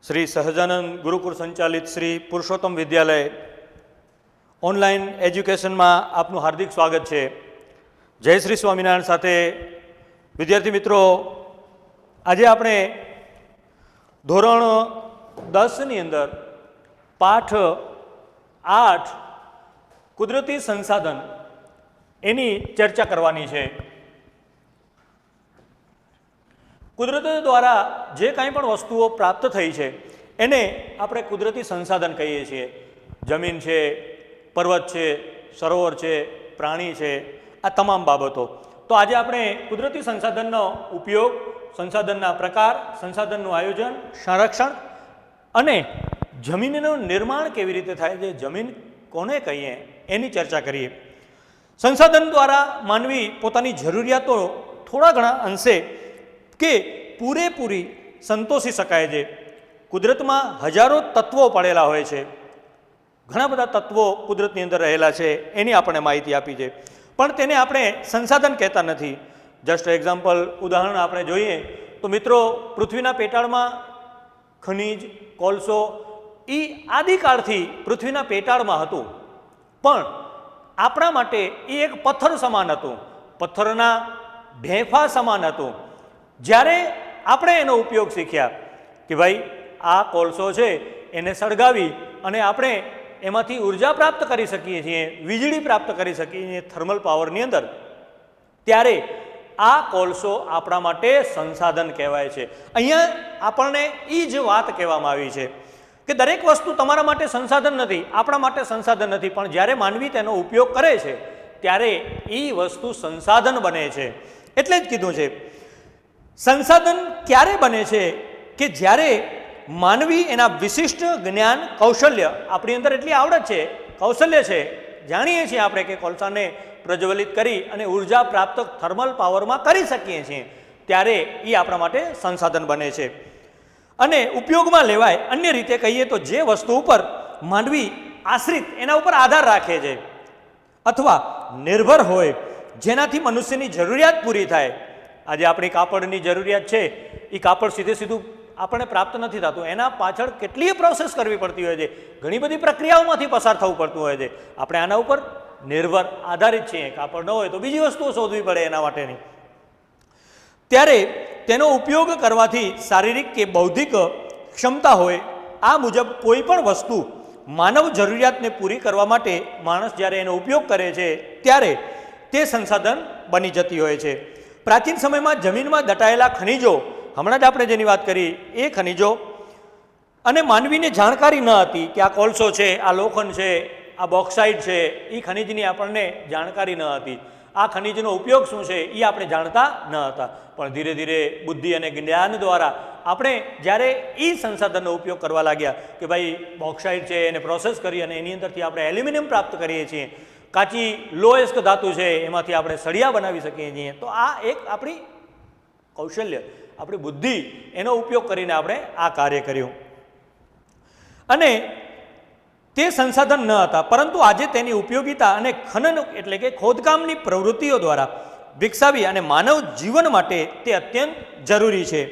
श्री सहजानंद गुरुकुल संचालित श्री पुरुषोत्तम विद्यालय online education में आपनु हार्दिक स्वागत है। जय श्री स्वामिनारायण साथे विद्यार्थी मित्रों, आज आपणे धोरण 10 नी अंदर पाठ 8 कुदरती संसाधन एनी चर्चा करवानी है। कुदरत द्वारा जे कांई पण वस्तुओं प्राप्त थई छे एने आपणे कुदरती संसाधन कहीए छीए। जमीन छे, पर्वत छे, सरोवर छे, प्राणी छे, आ तमाम बाबतो। तो आज आपणे कुदरती संसाधननो उपयोग, संसाधनना प्रकार, संसाधननुं आयोजन, संरक्षण अने जमीननुं निर्माण केवी रीते थाय छे, जमीन कोने कहीए एनी चर्चा करीए। संसाधन द्वारा मानवी पोतानी जरूरियातो थोड़ा घणा अंशे के पूरेपूरी संतोषी शकाय छे। कुदरत में हजारों तत्वों पड़ेला होय छे, घणा बधा तत्वों कुदरतनी अंदर रहेला छे एनी आपणे माहिती आपी छे, पण तेने आपणे संसाधन कहेता नथी। जस्ट एक्जाम्पल उदाहरण आपणे जोईए तो मित्रों, पृथ्वीना पेटाळमां खनिज, कोळसो ई आदिकाळथी पृथ्वीना पेटाळमां हतुं, पण आपणा माटे ई एक पत्थर समान हतुं, पत्थरना ढेफा समान हतुं। જ્યારે આપણે એનો ઉપયોગ શીખ્યા કે ભાઈ આ કોલસો છે એને સળગાવી અને આપણે એમાંથી ઉર્જા પ્રાપ્ત કરી શકીએ છીએ, વીજળી પ્રાપ્ત કરી શકીએ છીએ થર્મલ પાવરની અંદર, ત્યારે આ કોલસો આપણા માટે સંસાધન કહેવાય છે। અહીંયા આપણને એ જ વાત કહેવામાં આવી છે કે દરેક વસ્તુ તમારા માટે સંસાધન નથી, આપણા માટે સંસાધન નથી, પણ જ્યારે માનવી તેનો ઉપયોગ કરે છે ત્યારે એ વસ્તુ સંસાધન બને છે। એટલે જ કીધું છે संसाधन क्यारे बने छे कि ज्यारे मानवी एना विशिष्ट ज्ञान कौशल्य, अपनी अंदर एटली आवड़त छे, कौशल्य छे, जाणीए छीए आपणे के कोळसाने प्रज्वलित करी अने ऊर्जा प्राप्त थर्मल पावर में करी सकीए छीए, त्यारे ई आपणा माटे संसाधन बने छे। अने उपयोगमां लेवाय अन्य रीते कहीए तो जे वस्तु पर मानवी आश्रित एना उपर आधार राखे छे अथवा निर्भर होय, जेनाथी मनुष्यनी जरूरियात पूरी थाय। आज अपनी कापड़नी जरूरियात है, ये कापड़ सीधे सीधू आपने प्राप्त नहीं थતું, एना पाछळ केटली प्रोसेस करवी पड़ती होय छे, घणी बधी प्रक्रियाओमांथी पसार थवुं पड़तुं होय छे। आपणे आना उपर निर्भर आधारित छीए, कापड़ न होय तो बीजी वस्तुओ शोधवी पड़े एना माटेनी। त्यारे तेनो उपयोग करवाथी शारीरिक के बौद्धिक क्षमता होय, आ मुजब कोईपण वस्तु मानव जरूरियातने पूरी करवा माटे माणस ज्यारे एनो उपयोग करे छे त्यारे ते संसाधन बनी जती होय छे। प्राचीन समय में जमीन में दटायेला खनिजो, हमणां ज आपणे जेनी वात करी ए खनिजो, अने मानवीने जाणकारी न हती कि आ कोळसो छे, आ लोखंड छे, आ बॉक्साइट छे, ई खनिजनी आपणने जाणकारी न हती। आ खनिजनो उपयोग शुं छे ई आपणे जाणता न हता, पण धीरे धीरे बुद्धि अने ज्ञान द्वारा आपणे ज्यारे ई संसाधननो उपयोग करवा लाग्या कि भाई बॉक्साइट छे एने प्रोसेस करी अने एनी अंदरथी आपणे एल्युमिनियम प्राप्त करीए छीए, काची लोएस्ट धातु है एमांथी आपणे सळिया बनावी सकीए छीए, तो आ एक आपणी कौशल्य, आपणी बुद्धि एनो उपयोग करीने आपणे आ कार्य कर्युं। अने ते संसाधन न हता, परंतु आजे तेनी उपयोगिता अने खनन एटले के खोदकामनी प्रवृत्तिओ द्वारा विकसावी अने मानव जीवन माटे ते अत्यंत जरूरी छे।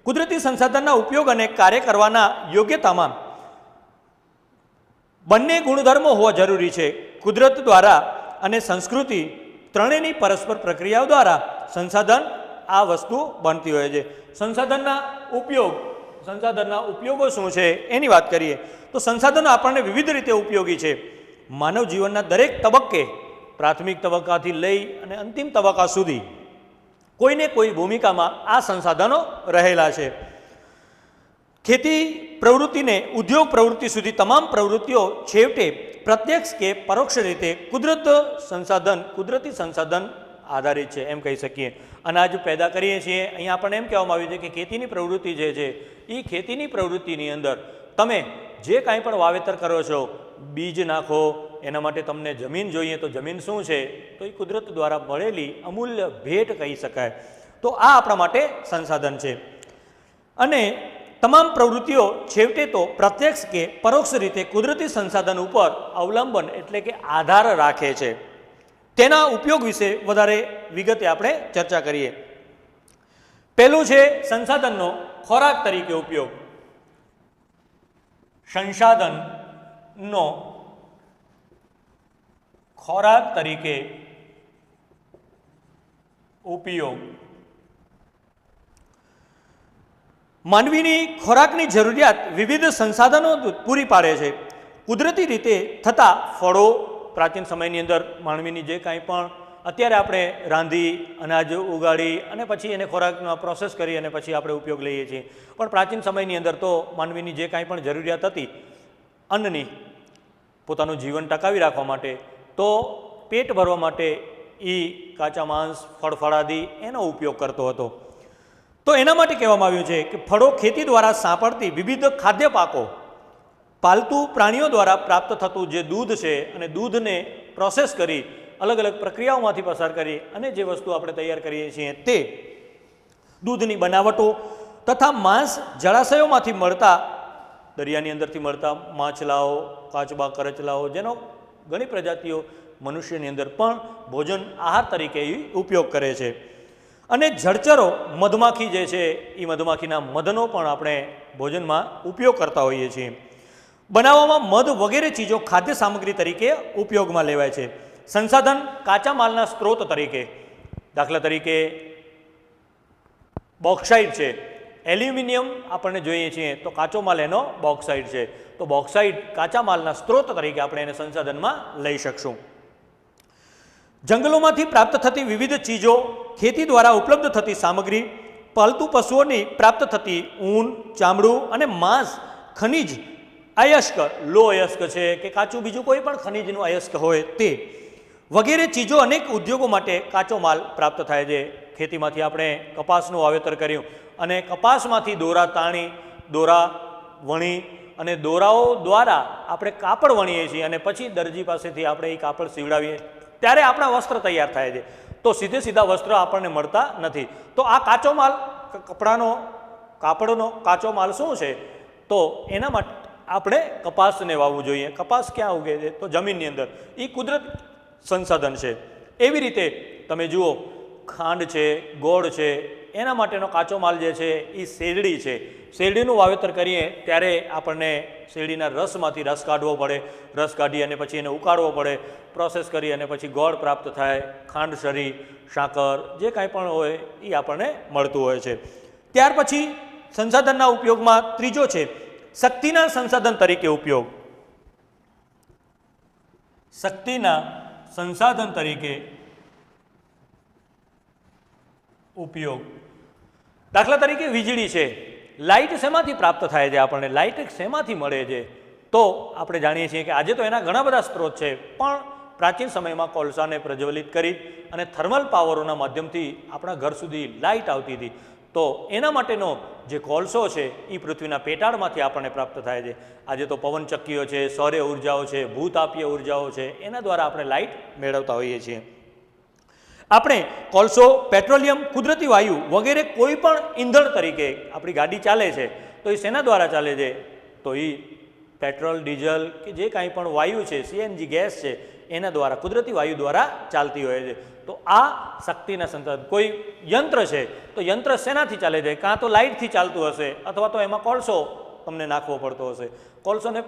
कुदरती संसाधनना उपयोग अने कार्य करवाना योग्यतामां बंने गुणधर्मो होवा जरूरी है। कुदरत द्वारा अने संस्कृति त्रणेयनी परस्पर प्रक्रियाओं द्वारा संसाधन आ वस्तु बनती होय छे। संसाधनना उपयोगो शुं छे एनी वात करीए तो संसाधन आपणे विविध रीते उपयोगी है। मानव जीवनना दरेक तबक्के, प्राथमिक तबक्काथी लई अने अंतिम तबक्का सुधी कोईने कोई भूमिकामां आ संसाधनों रहेला छे। खेती प्रवृत्ति ने उद्योग प्रवृत्ति सुधी तमाम प्रवृत्तिओ छेवटे प्रत्यक्ष के परोक्ष रीते कुदरती संसाधन आधारित है एम कही सकीए। अनाज पैदा करीए छीए, अहींया आपणे एम कहेवामां आव्युं छे कि खेतीनी प्रवृत्ति जे छे ई खेतीनी प्रवृत्तिनी अंदर तमे जे कांई पण वावेतर करो छो, बीज नाखो, एना माटे तमने जमीन जोईए तो जमीन शुं छे तो ई कुदरत द्वारा मळेली अमूल्य भेट कही शकाय। तो आ आपणा माटे संसाधन छे। अने तमाम प्रवृत्तिओ छेवटे तो प्रत्यक्ष के परोक्ष रीते कुदरती संसाधन उपर अवलंबन एटले के आधार राखे छे। तेना उपयोग विषे वधारे विगते आपणे चर्चा करीए। पहेलुं छे संसाधननो खोराक तरीके उपयोग। સંસાધનનો ખોરાક તરીકે ઉપયોગ. માનવીની ખોરાકની જરૂરિયાત વિવિધ સંસાધનો પૂરી પાડે છે. કુદરતી રીતે થતા ફળો પ્રાચીન સમયની અંદર માનવીની જે કાંઈ પણ અત્યારે આપણે રાંધી અનાજ ઉગાડી અને પછી એને ખોરાકનો પ્રોસેસ કરી અને પછી આપણે ઉપયોગ લઈએ છીએ, પણ પ્રાચીન સમયની અંદર તો માનવીની જે કાંઈ પણ જરૂરિયાત હતી અન્નની, પોતાનું જીવન ટકાવી રાખવા માટે, તો પેટ ભરવા માટે એ કાચા માંસ, ફળફળાદી એનો ઉપયોગ કરતો હતો. તો એના માટે કહેવામાં આવ્યું છે કે ફળો ખેતી દ્વારા સાંપડતી વિવિધ ખાદ્ય પાકો, પાલતુ પ્રાણીઓ દ્વારા પ્રાપ્ત થતું જે દૂધ છે અને દૂધને પ્રોસેસ કરી અલગ અલગ પ્રક્રિયાઓમાંથી પસાર કરી અને જે વસ્તુ આપણે તૈયાર કરીએ છીએ તે દૂધની બનાવટો તથા માંસ જળાશયોમાંથી મળતા, દરિયાની અંદરથી મળતા માછલાઓ, કાચબા, કરચલાઓ, જેનો ઘણી પ્રજાતિઓ મનુષ્યની અંદર પણ ભોજન આહાર તરીકે ઉપયોગ કરે છે. અને જળચરો, મધમાખી જે છે એ મધમાખીના મધનો પણ આપણે ભોજનમાં ઉપયોગ કરતા હોઈએ છીએ. બનાવવામાં મધ વગેરે ચીજો ખાદ્ય સામગ્રી તરીકે ઉપયોગમાં લેવાય છે. સંસાધન કાચા માલના સ્ત્રોત તરીકે, દાખલા તરીકે બોક્સાઇટ છે, એલ્યુમિનિયમ આપણને જોઈએ છીએ તો કાચો માલ એનો બોક્સાઇટ છે, તો બોક્સાઇટ કાચા માલના સ્ત્રોત તરીકે આપણે એને સંસાધનમાં લઈ શકશું. જંગલોમાંથી પ્રાપ્ત થતી વિવિધ ચીજો, ખેતી દ્વારા ઉપલબ્ધ થતી સામગ્રી, પાલતુ પશુઓની પ્રાપ્ત થતી ઊન, ચામડું અને માંસ, ખનિજ, અયસ્ક, લો અયસ્ક છે કે કાચું બીજું કોઈ પણ ખનિજનું અયસ્ક હોય તે વગેરે ચીજો અનેક ઉદ્યોગો માટે કાચો માલ પ્રાપ્ત થાય છે. ખેતીમાંથી આપણે કપાસનું વાવેતર કર્યું અને કપાસમાંથી દોરા તાણી, દોરા વણી અને દોરાઓ દ્વારા આપણે કાપડ વણીએ છીએ અને પછી દરજી પાસેથી આપણે એ કાપડ સીવડાવીએ ત્યારે આપણા વસ્ત્ર તૈયાર થાય છે. તો સીધે સીધા વસ્ત્ર આપણને મળતા નથી. તો આ કાચો માલ, કપડાનો, કાપડનો કાચો માલ શું છે? તો એના માટે આપણે કપાસને વાવવું જોઈએ. કપાસ ક્યાં ઉગે છે? તો જમીનની અંદર. એ કુદરત સંસાધન છે. એવી રીતે તમે જુઓ, ખાંડ છે, ગોળ છે, એના માટેનો કાચો માલ જે છે એ શેરડી છે. શેરડીનું વાવેતર કરીએ ત્યારે આપણને શેરડીના રસમાંથી રસ કાઢવો પડે, રસ કાઢી અને પછી એને ઉકાળવો પડે, પ્રોસેસ કરી અને પછી ગોળ પ્રાપ્ત થાય, ખાંડ, શરી, સાકર, જે કાંઈ પણ હોય એ આપણને મળતું હોય છે. ત્યાર પછી સંસાધનના ઉપયોગમાં ત્રીજો છે શક્તિના સંસાધન તરીકે ઉપયોગ. શક્તિના સંસાધન તરીકે ઉપયોગ. દાખલા તરીકે વીજળી છે, લાઇટ શેમાંથી પ્રાપ્ત થાય છે? આપણને લાઇટ શેમાંથી મળે છે? તો આપણે જાણીએ છીએ કે આજે તો એના ઘણા બધા સ્ત્રોત છે, પણ પ્રાચીન સમયમાં કોલસાને પ્રજ્વલિત કરી અને થર્મલ પાવરોના માધ્યમથી આપણા ઘર સુધી લાઇટ આવતી હતી. તો એના માટેનો જે કોલસો છે એ પૃથ્વીના પેટાળમાંથી આપણને પ્રાપ્ત થાય છે. આજે તો પવનચક્કીઓ છે, સૌર્ય ઉર્જાઓ છે, ભૂતાપીય ઉર્જાઓ છે, એના દ્વારા આપણે લાઇટ મેળવતા હોઈએ છીએ. આપણે કોલસો, પેટ્રોલિયમ, કુદરતી વાયુ વગેરે કોઈ પણ ઈંધણ તરીકે આપણી ગાડી ચાલે છે તો એ શેના દ્વારા ચાલે છે? તો એ પેટ્રોલ, ડીઝલ કે જે કાંઈ પણ વાયુ છે, સીએનજી ગેસ છે, એના દ્વારા, કુદરતી વાયુ દ્વારા ચાલતી હોય છે. તો આ શક્તિના સંસાધન. કોઈ યંત્ર છે તો યંત્ર શેનાથી ચાલે છે? કાં તો લાઇટથી ચાલતું હશે અથવા તો એમાં કોલસો તમને નાખવો પડતો હશે, કોલસોને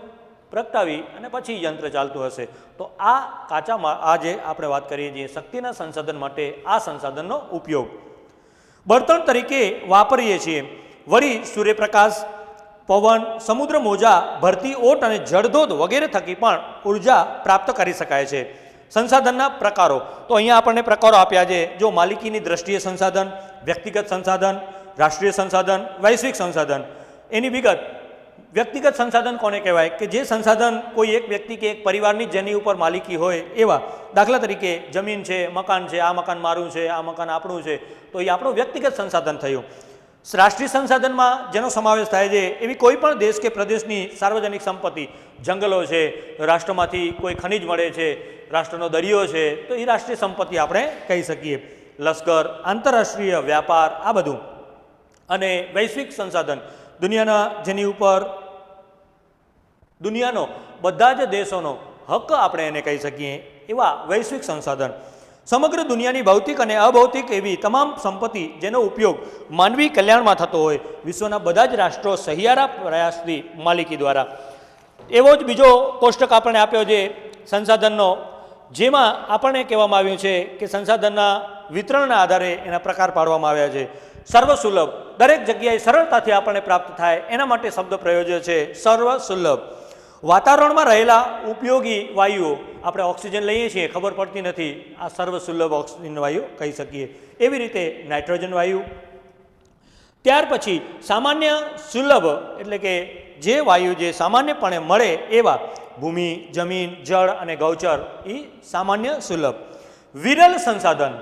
પ્રગટાવી અને પછી યંત્ર ચાલતું હશે. તો આ કાચામાં આ જે આપણે વાત કરીએ છીએ શક્તિના સંસાધન માટે આ સંસાધનનો ઉપયોગ બળતણ તરીકે વાપરીએ છીએ. વળી સૂર્યપ્રકાશ, પવન, સમુદ્ર મોજા, ભરતી ઓટ અને જળધોધ વગેરે થકી પણ ઉર્જા પ્રાપ્ત કરી શકાય છે. સંસાધનના પ્રકારો, તો અહીંયા આપણને પ્રકારો આપ્યા છે. જો માલિકીની દ્રષ્ટિએ સંસાધન, વ્યક્તિગત સંસાધન, રાષ્ટ્રીય સંસાધન, વૈશ્વિક સંસાધન. એની વિગત, વ્યક્તિગત સંસાધન કોને કહેવાય? કે જે સંસાધન કોઈ એક વ્યક્તિ કે એક પરિવારની જેની ઉપર માલિકી હોય એવા. દાખલા તરીકે જમીન છે, મકાન છે, આ મકાન મારું છે, આ મકાન આપણું છે, તો એ આપણું વ્યક્તિગત સંસાધન થયું. રાષ્ટ્રીય સંસાધનમાં જેનો સમાવેશ થાય છે એવી કોઈ પણ દેશ કે પ્રદેશની સાર્વજનિક સંપત્તિ, જંગલો છે, રાષ્ટ્રમાંથી કોઈ ખનિજ મળે છે, રાષ્ટ્રનો દરિયો છે, તો એ રાષ્ટ્રીય સંપત્તિ આપણે કહી શકીએ. લશ્કર, આંતરરાષ્ટ્રીય વ્યાપાર, આ બધું. અને વૈશ્વિક સંસાધન, દુનિયાના જેની ઉપર દુનિયાનો બધા જ દેશોનો હક આપણે એને કહી શકીએ એવા વૈશ્વિક સંસાધન. સમગ્ર દુનિયાની ભૌતિક અને અભૌતિક એવી તમામ સંપત્તિ જેનો ઉપયોગ માનવી કલ્યાણમાં થતો હોય, વિશ્વના બધા જ રાષ્ટ્રો સહિયારા પ્રયાસથી માલિકી દ્વારા. એવો જ બીજો કોષ્ટક આપણને આપ્યો છે સંસાધનનો, જેમાં આપણને કહેવામાં આવ્યું છે કે સંસાધનના વિતરણના આધારે એના પ્રકાર પાડવામાં આવ્યા છે. સર્વસુલભ, દરેક જગ્યાએ સરળતાથી આપણને પ્રાપ્ત થાય એના માટે શબ્દ પ્રયોજ્ય છે સર્વસુલભ. વાતાવરણમાં રહેલા ઉપયોગી વાયુઓ, આપણે ઓક્સિજન લઈએ છીએ ખબર પડતી નથી, આ સર્વસુલભ ઓક્સિજન વાયુ કહી શકીએ. એવી રીતે નાઇટ્રોજન વાયુ. ત્યાર પછી સામાન્ય સુલભ એટલે કે જે વાયુ જે સામાન્યપણે મળે એવા ભૂમિ, જમીન, જળ અને ગૌચર, એ સામાન્ય સુલભ. વિરલ સંસાધન,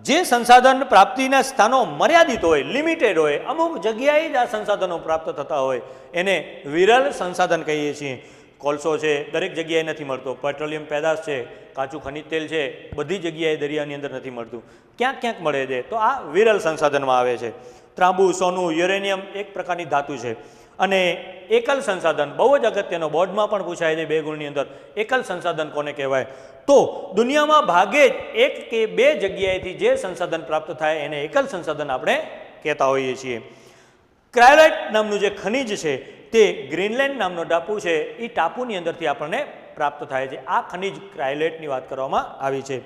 જે સંસાધન પ્રાપ્તિના સ્થાનો મર્યાદિત હોય, લિમિટેડ હોય, અમુક જગ્યાએ જ આ સંસાધનો પ્રાપ્ત થતા હોય, એને વિરલ સંસાધન કહીએ છીએ. કોલસો છે દરેક જગ્યાએ નથી મળતો, પેટ્રોલિયમ પેદાશ છે, કાચું ખનિજ તેલ છે, બધી જગ્યાએ દરિયાની અંદર નથી મળતું, ક્યાંક ક્યાંક મળે છે, તો આ વિરલ સંસાધનમાં આવે છે. ત્રાંબુ, સોનું, યુરેનિયમ એક પ્રકારની ધાતુ છે. અને એકલ સંસાધન બહુ જ અગત્યનો, બોર્ડમાં પણ પૂછાય છે 2 ગુણની અંદર, એકલ સંસાધન કોને કહેવાય? તો દુનિયામાં ભાગે જ 1 કે 2 જગ્યાએથી જે સંસાધન પ્રાપ્ત થાય એને એકલ સંસાધન આપણે કહેતા હોઈએ છીએ. ક્રાયોલાઇટ નામનું જે ખનિજ છે તે ગ્રીનલેન્ડ નામનો ટાપુ છે, એ ટાપુની અંદરથી આપણને પ્રાપ્ત થાય છે. આ ખનિજ ક્રાયોલાઇટની વાત કરવામાં આવી છે.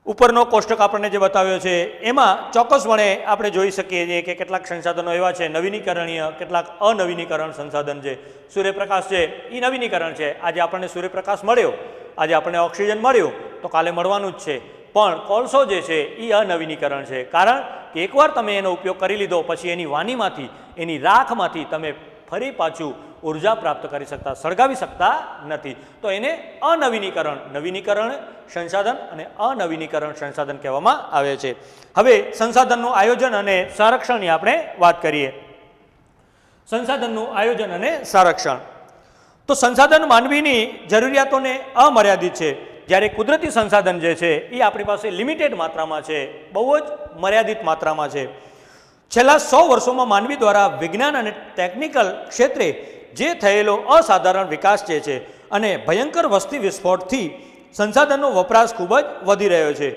ઉપરનો કોષ્ટક આપણને જે બતાવ્યો છે એમાં ચોક્કસપણે આપણે જોઈ શકીએ છીએ કે કેટલાક સંસાધનો એવા છે નવીનીકરણીય, કેટલાક અનવીનીકરણ સંસાધન છે. સૂર્યપ્રકાશ છે એ નવીનીકરણ છે, આજે આપણને સૂર્યપ્રકાશ મળ્યો, આજે આપણને ઓક્સિજન મળ્યું તો કાલે મળવાનું જ છે. પણ કોલસો જે છે એ અનવીનીકરણ છે, કારણ કે એકવાર તમે એનો ઉપયોગ કરી લીધો પછી એની વાનીમાંથી, એની રાખમાંથી તમે ફરી પાછું ઉર્જા પ્રાપ્ત કરી શકતા, સળગાવી શકતા નથી. તો એને અનવીનીકરણ, નવીનીકરણ સંસાધન અને અનવીનીકરણ સંસાધન કહેવામાં આવે છે. હવે સંસાધનનું આયોજન અને સંરક્ષણની આપણે વાત કરીએ. સંસાધનનું આયોજન અને સંરક્ષણ. તો સંસાધન માનવીની જરૂરિયાતોને અમર્યાદિત છે, જ્યારે કુદરતી સંસાધન જે છે એ આપણી પાસે લિમિટેડ માત્રામાં છે, બહુ જ મર્યાદિત માત્રામાં છે. છેલ્લા 100 વર્ષોમાં માનવી દ્વારા વિજ્ઞાન અને ટેકનિકલ ક્ષેત્રે જે થયેલો અસાધારણ વિકાસ જે છે અને ભયંકર વસ્તી વિસ્ફોટથી સંસાધનનો વપરાશ ખૂબ જ વધી રહ્યો છે.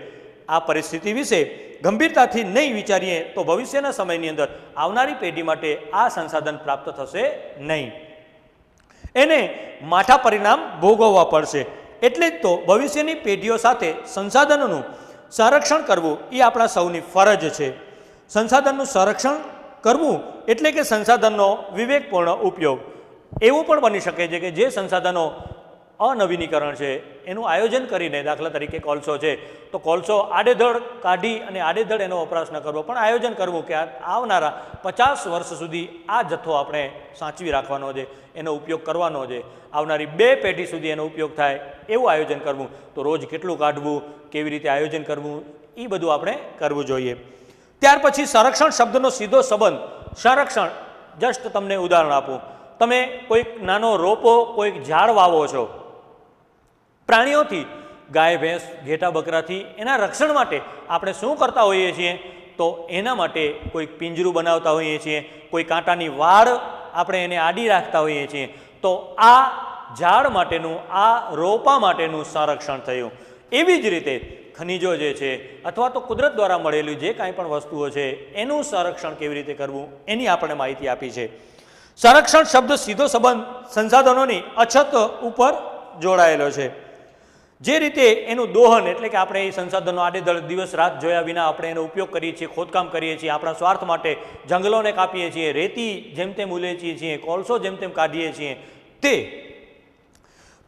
આ પરિસ્થિતિ વિશે ગંભીરતાથી નહીં વિચારીએ તો ભવિષ્યના સમયની અંદર આવનારી પેઢી માટે આ સંસાધન પ્રાપ્ત થશે નહીં, એને માઠા પરિણામ ભોગવવા પડશે. એટલે જ તો ભવિષ્યની પેઢીઓ સાથે સંસાધનોનું સંરક્ષણ કરવું એ આપણા સૌની ફરજ છે. સંસાધનનું સંરક્ષણ કરવું એટલે કે સંસાધનનો વિવેકપૂર્ણ ઉપયોગ. એવું પણ બની શકે છે કે જે સંસાધનો અનવીનીકરણ છે એનું આયોજન કરીને, દાખલા તરીકે કોલસો છે તો કોલસો આડેધડ કાઢી અને આડેધડ એનો વપરાશ ન કરવો, પણ આયોજન કરવું કે આવનારા 50 વર્ષ સુધી આ જથ્થો આપણે સાચવી રાખવાનો છે, એનો ઉપયોગ કરવાનો છે, આવનારી 2 પેઢી સુધી એનો ઉપયોગ થાય એવું આયોજન કરવું. તો રોજ કેટલું કાઢવું, કેવી રીતે આયોજન કરવું, એ બધું આપણે કરવું જોઈએ. ત્યાર પછી સંરક્ષણ શબ્દનો સીધો સંબંધ, સંરક્ષણ, જસ્ટ તમને ઉદાહરણ આપું, તમે કોઈક નાનો રોપો, કોઈક ઝાડ વાવો છો, પ્રાણીઓથી, ગાય, ભેંસ, ઘેટા, બકરાથી એના રક્ષણ માટે આપણે શું કરતા હોઈએ છીએ? તો એના માટે કોઈક પિંજરું બનાવતા હોઈએ છીએ, કોઈ કાંટાની વાડ આપણે એને આડી રાખતા હોઈએ છીએ. તો આ ઝાડ માટેનું, આ રોપા માટેનું સંરક્ષણ થયું. એવી જ રીતે ખનિજો જે છે અથવા તો કુદરત દ્વારા મળેલી જે કાંઈ પણ વસ્તુઓ છે એનું સંરક્ષણ કેવી રીતે કરવું એની આપણને માહિતી આપી છે. સંરક્ષણ શબ્દ સીધો સંબંધ સંસાધનોની અછત ઉપર જોડાયેલો છે. જે રીતે એનું દોહન એટલે કે આપણે એ સંસાધનો આડેધડ દિવસ રાત જોયા વિના આપણે એનો ઉપયોગ કરીએ છીએ, ખોદકામ કરીએ છીએ, આપણા સ્વાર્થ માટે જંગલોને કાપીએ છીએ, રેતી જેમ તેમ ઉલેચીએ છીએ, કોલસો જેમ તેમ કાઢીએ છીએ, તે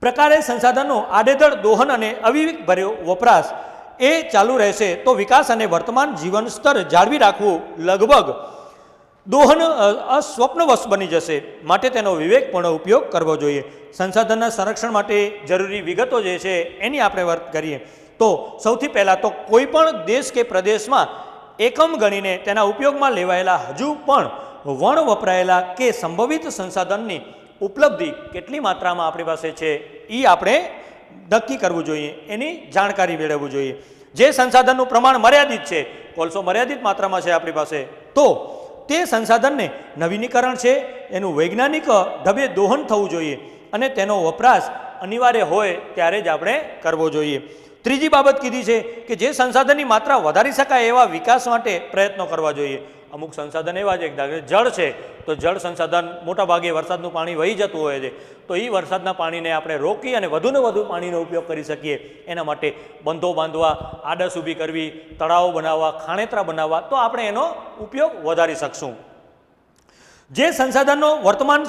પ્રકારે સંસાધનો આડેધડ દોહન અને અવિવેકભર્યો વપરાશ એ ચાલુ રહેશે તો વિકાસ અને વર્તમાન જીવન સ્તર જાળવી રાખવું લગભગ દોહન સ્વપ્નવશ બની જશે. માટે તેનો વિવેકપૂર્ણ ઉપયોગ કરવો જોઈએ. સંસાધનના સંરક્ષણ માટે જરૂરી વિગતો જે છે એની આપણે વાત કરીએ તો સૌથી પહેલાં તો કોઈ પણ દેશ કે પ્રદેશમાં એકમ ગણીને તેના ઉપયોગમાં લેવાયેલા હજુ પણ વણ વપરાયેલા કે સંભવિત સંસાધનની ઉપલબ્ધિ કેટલી માત્રામાં આપણી પાસે છે એ આપણે નક્કી કરવું જોઈએ, એની જાણકારી મેળવવું જોઈએ. જે સંસાધનનું પ્રમાણ મર્યાદિત છે, કોલસો મર્યાદિત માત્રામાં છે આપણી પાસે, તો તે સંસાધનને નવીનીકરણ છે એનું વૈજ્ઞાનિક ઢબે દોહન થવું જોઈએ અને તેનો વપરાશ અનિવાર્ય હોય ત્યારે જ આપણે કરવો જોઈએ. ત્રીજી બાબત કીધી છે કે જે સંસાધનની માત્રા વધારી શકાય એવા વિકાસ માટે પ્રયત્નો કરવા જોઈએ. અમુક સંસાધન એવા છે કે જળ છે તો જળ સંસાધન મોટા ભાગે વરસાદનું પાણી વહી જતું હોય છે, તો એ વરસાદના પાણીને આપણે રોકી અને વધુને વધુ પાણીનો ઉપયોગ કરી શકીએ એના માટે બંધો બાંધવા, આડસ ઊભી કરવી, તળાવો બનાવવા, ખાણેતરા બનાવવા, તો આપણે એનો ઉપયોગ વધારી શકશું. જે સંસાધનનો વર્તમાન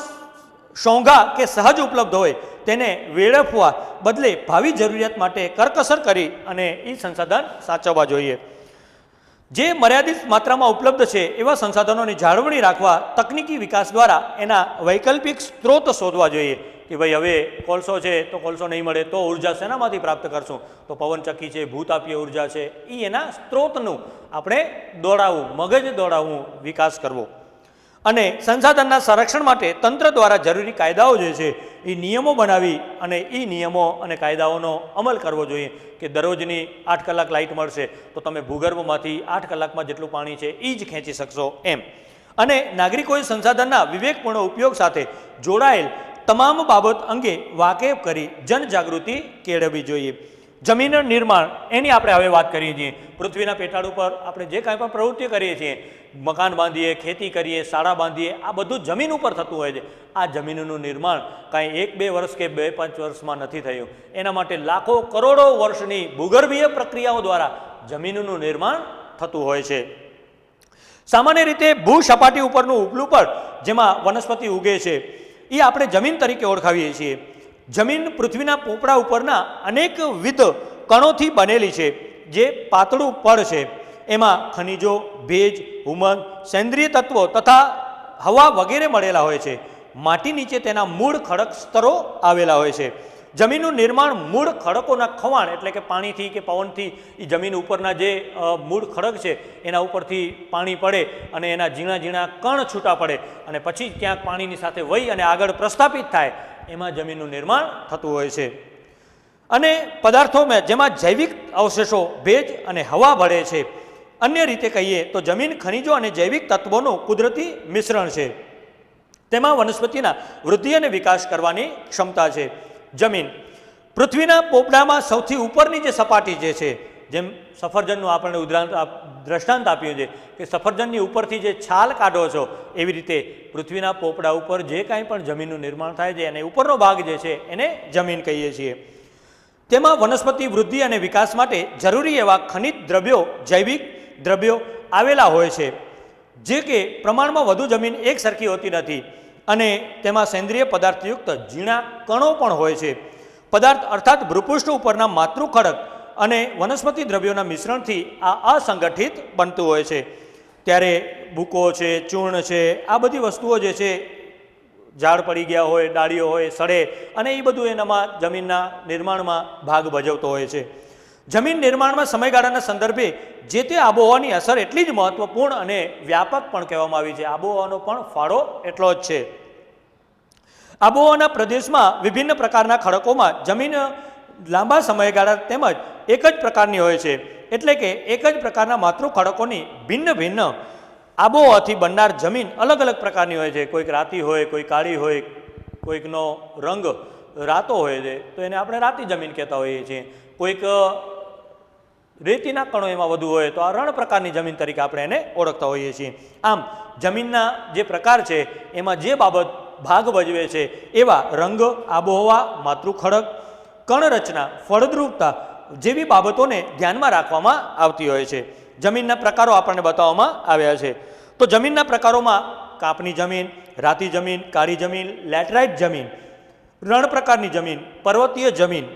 સોંઘા કે સહજ ઉપલબ્ધ હોય તેને વેડફવા બદલે ભાવિ જરૂરિયાત માટે કરકસર કરી અને એ સંસાધન સાચવવા જોઈએ. જે મર્યાદિત માત્રામાં ઉપલબ્ધ છે એવા સંસાધનોની જાળવણી રાખવા તકનીકી વિકાસ દ્વારા એના વૈકલ્પિક સ્ત્રોત શોધવા જોઈએ કે ભાઈ હવે કોલસો છે તો કોલસો નહીં મળે તો ઉર્જા શેનામાંથી પ્રાપ્ત કરશું, તો પવનચક્કી છે, ભૂતાપીય ઉર્જા છે, એ એના સ્ત્રોતનું આપણે દોડાવવું, મગજ દોડાવવું, વિકાસ કરવો. અને સંસાધનના સંરક્ષણ માટે તંત્ર દ્વારા જરૂરી કાયદાઓ જે છે એ નિયમો બનાવી અને એ નિયમો અને કાયદાઓનો અમલ કરવો જોઈએ કે દરરોજની 8 કલાક લાઇટ મળશે તો તમે ભૂગર્ભમાંથી 8 કલાકમાં જેટલું પાણી છે એ જ ખેંચી શકશો એમ. અને નાગરિકોએ સંસાધનના વિવેકપૂર્ણ ઉપયોગ સાથે જોડાયેલ તમામ બાબત અંગે વાકેફ કરી જનજાગૃતિ કેળવવી જોઈએ. જમીન નિર્માણ એની આપણે હવે વાત કરીએ છીએ. પૃથ્વીના પેટાળ ઉપર આપણે જે કાંઈ પણ પ્રવૃત્તિ કરીએ છીએ, મકાન બાંધીએ, ખેતી કરીએ, શાળા બાંધીએ, આ બધું જમીન ઉપર થતું હોય છે. આ જમીનનું નિર્માણ કાંઈ 1-2 વર્ષ કે 2-5 વર્ષમાં નથી થયું. એના માટે લાખો કરોડો વર્ષની ભૂગર્ભીય પ્રક્રિયાઓ દ્વારા જમીનનું નિર્માણ થતું હોય છે. સામાન્ય રીતે ભૂ સપાટી ઉપરનું ઉપલું પડ જેમાં વનસ્પતિ ઉગે છે એ આપણે જમીન તરીકે ઓળખાવીએ છીએ. જમીન પૃથ્વીના પોપડા ઉપરના અનેકવિધ કણોથી બનેલી છે. જે પાતળું પડ છે એમાં ખનિજો, ભેજ, હુમસ, સેન્દ્રિય તત્વો તથા હવા વગેરે મળેલા હોય છે. માટી નીચે તેના મૂળ ખડક સ્તરો આવેલા હોય છે. જમીનનું નિર્માણ મૂળ ખડકોના ખવાણ એટલે કે પાણીથી કે પવનથી એ જમીન ઉપરના જે મૂળ ખડક છે એના ઉપરથી પાણી પડે અને એના ઝીણા ઝીણા કણ છૂટા પડે અને પછી ક્યાંક પાણીની સાથે વહી અને આગળ પ્રસ્થાપિત થાય, એમાં જમીનનું નિર્માણ થતું હોય છે. અને પદાર્થોમાં જેમાં જૈવિક અવશેષો, ભેજ અને હવા ભળે છે. અન્ય રીતે કહીએ તો જમીન ખનિજો અને જૈવિક તત્વોનું કુદરતી મિશ્રણ છે. તેમાં વનસ્પતિના વૃદ્ધિ અને વિકાસ કરવાની ક્ષમતા છે. જમીન પૃથ્વીના પોપડામાં સૌથી ઉપરની જે સપાટી જે છે, જેમ સફરજનનું આપણને દ્રષ્ટાંત આપ્યું છે કે સફરજનની ઉપરથી જે છાલ કાઢો છો એવી રીતે પૃથ્વીના પોપડા ઉપર જે કાંઈ પણ જમીનનું નિર્માણ થાય છે અને ઉપરનો ભાગ જે છે એને જમીન કહીએ છીએ. તેમાં વનસ્પતિ વૃદ્ધિ અને વિકાસ માટે જરૂરી એવા ખનિજ દ્રવ્યો, જૈવિક દ્રવ્યો આવેલા હોય છે. જે કે પ્રમાણમાં વધુ જમીન એક સરખી હોતી નથી અને તેમાં સેન્દ્રિય પદાર્થયુક્ત ઝીણા કણો પણ હોય છે. પદાર્થ અર્થાત ભૂપૃષ્ઠ ઉપરના માતૃ ખડક અને વનસ્પતિ દ્રવ્યોના મિશ્રણથી આ અસંગઠિત બનતું હોય છે. ત્યારે ભૂકો છે, ચૂર્ણ છે, આ બધી વસ્તુઓ જે છે, ઝાડ પડી ગયા હોય, ડાળીઓ હોય, સડે અને એ બધું એનામાં જમીનના નિર્માણમાં ભાગ ભજવતો હોય છે. જમીન નિર્માણમાં સમયગાળાના સંદર્ભે જે તે આબોહવાની અસર એટલી જ મહત્વપૂર્ણ અને વ્યાપક પણ કહેવામાં આવી છે. આબોહવાનો પણ ફાળો એટલો જ છે. આબોહવાના પ્રદેશમાં વિભિન્ન પ્રકારના ખડકોમાં જમીન લાંબા સમયગાળા તેમજ એક જ પ્રકારની હોય છે. એટલે કે એક જ પ્રકારના માતૃ ખડકોની ભિન્ન ભિન્ન આબોહવાથી બનનાર જમીન અલગ અલગ પ્રકારની હોય છે. કોઈક રાતી હોય, કોઈ કાળી હોય, કોઈકનો રંગ રાતો હોય છે તો એને આપણે રાતી જમીન કહેતા હોઈએ છીએ. કોઈક રેતીના કણો એમાં વધુ હોય તો આ રણ પ્રકારની જમીન તરીકે આપણે એને ઓળખતા હોઈએ છીએ. આમ જમીનના જે પ્રકાર છે એમાં જે બાબત ભાગ ભજવે છે એવા રંગ, આબોહવા, માતૃખડક, કણરચના, ફળદ્રુપતા જેવી બાબતોને ધ્યાનમાં રાખવામાં આવતી હોય છે. જમીનના પ્રકારો આપણને બતાવવામાં આવ્યા છે. તો જમીનના પ્રકારોમાં કાપની જમીન, રાતી જમીન, કાળી જમીન, લેટરાઇટ જમીન, રણ પ્રકારની જમીન, પર્વતીય જમીન,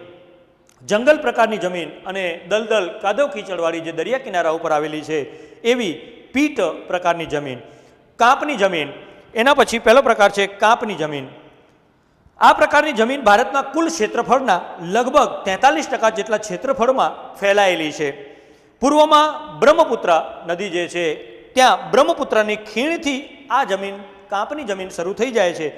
જંગલ પ્રકારની જમીન અને દલદલ કાદવ કીચડવાળી જે દરિયા કિનારા ઉપર આવેલી છે એવી પીટ પ્રકારની જમીન. કાપની જમીન, એના પછી પહેલો પ્રકાર છે કાપની જમીન. આ પ્રકારની જમીન ભારતના કુલ ક્ષેત્રફળના લગભગ 43% જેટલા ક્ષેત્રફળમાં ફેલાયેલી છે. પૂર્વમાં બ્રહ્મપુત્ર નદી જે છે ત્યાં બ્રહ્મપુત્રની ખીણથી આ જમીન કાપની જમીન શરૂ થઈ જાય છે.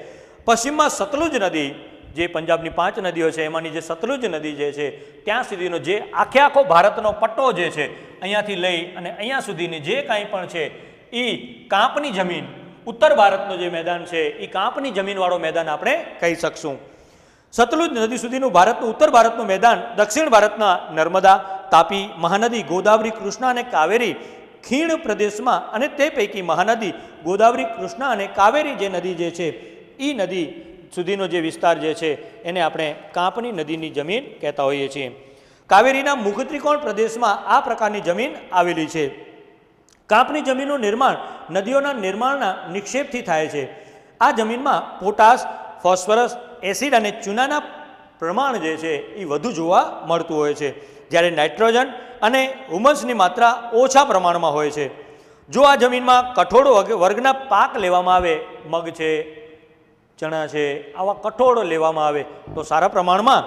પશ્ચિમમાં સતલુજ નદી, જે પંજાબની 5 નદીઓ છે એમાંની જે સતલુજ નદી જે છે ત્યાં સુધીનો જે આખો ભારતનો પટ્ટો જે છે અહીંયાથી લઈ અને અહીંયા સુધીની જે કાંઈ પણ છે એ કાપની જમીન, ઉત્તર ભારતનું જે મેદાન છે એ કાપની જમીનવાળો મેદાન આપણે કહી શકશું. સતલુજ નદી સુધીનું ભારતનું ઉત્તર ભારતનું મેદાન દક્ષિણ ભારતના નર્મદા, તાપી, મહાનદી, ગોદાવરી, કૃષ્ણા અને કાવેરી ખીણ પ્રદેશમાં અને તે પૈકી મહાનદી ગોદાવરી, કૃષ્ણા અને કાવેરી જે નદી જે છે એ નદી સુધીનો જે વિસ્તાર જે છે એને આપણે કાંપની નદીની જમીન કહેતા હોઈએ છીએ. કાવેરીના મુખ ત્રિકોણ પ્રદેશમાં આ પ્રકારની જમીન આવેલી છે. કાંપની જમીનનું નિર્માણ નદીઓના નિર્માણના નિક્ષેપથી થાય છે. આ જમીનમાં પોટાશ, ફોસ્ફરસ, એસિડ અને ચૂનાના પ્રમાણ જે છે એ વધુ જોવા મળતું હોય છે, જ્યારે નાઇટ્રોજન અને હુમસની માત્રા ઓછા પ્રમાણમાં હોય છે. જો આ જમીનમાં કઠોળ વર્ગના પાક લેવામાં આવે, મગ છે, ચણા છે, આવા કઠોળ લેવામાં આવે તો સારા પ્રમાણમાં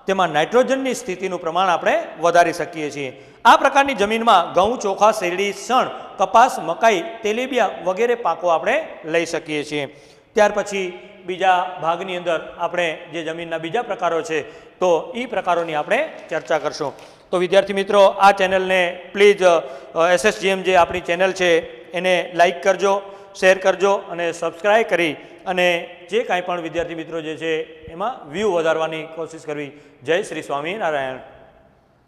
તેમાં નાઇટ્રોજનની સ્થિતિનું પ્રમાણ આપણે વધારી શકીએ છીએ. આ પ્રકારની જમીનમાં ઘઉં, ચોખા, શેરડી, શણ, કપાસ, મકાઈ, તેલીબિયા વગેરે પાકો આપણે લઈ શકીએ છીએ. ત્યાર પછી બીજા ભાગની અંદર આપણે જે જમીનના બીજા પ્રકારો છે તો એ પ્રકારોની આપણે ચર્ચા કરશું. તો વિદ્યાર્થી મિત્રો, આ ચેનલને પ્લીઝ SSGM જે આપણી ચેનલ છે એને લાઈક કરજો, શેર કરજો અને સબસ્ક્રાઈબ કરી અને જે કાંઈ પણ વિદ્યાર્થી મિત્રો જે છે એમાં વ્યૂ વધારવાની કોશિશ કરવી. જય શ્રી સ્વામિનારાયણ.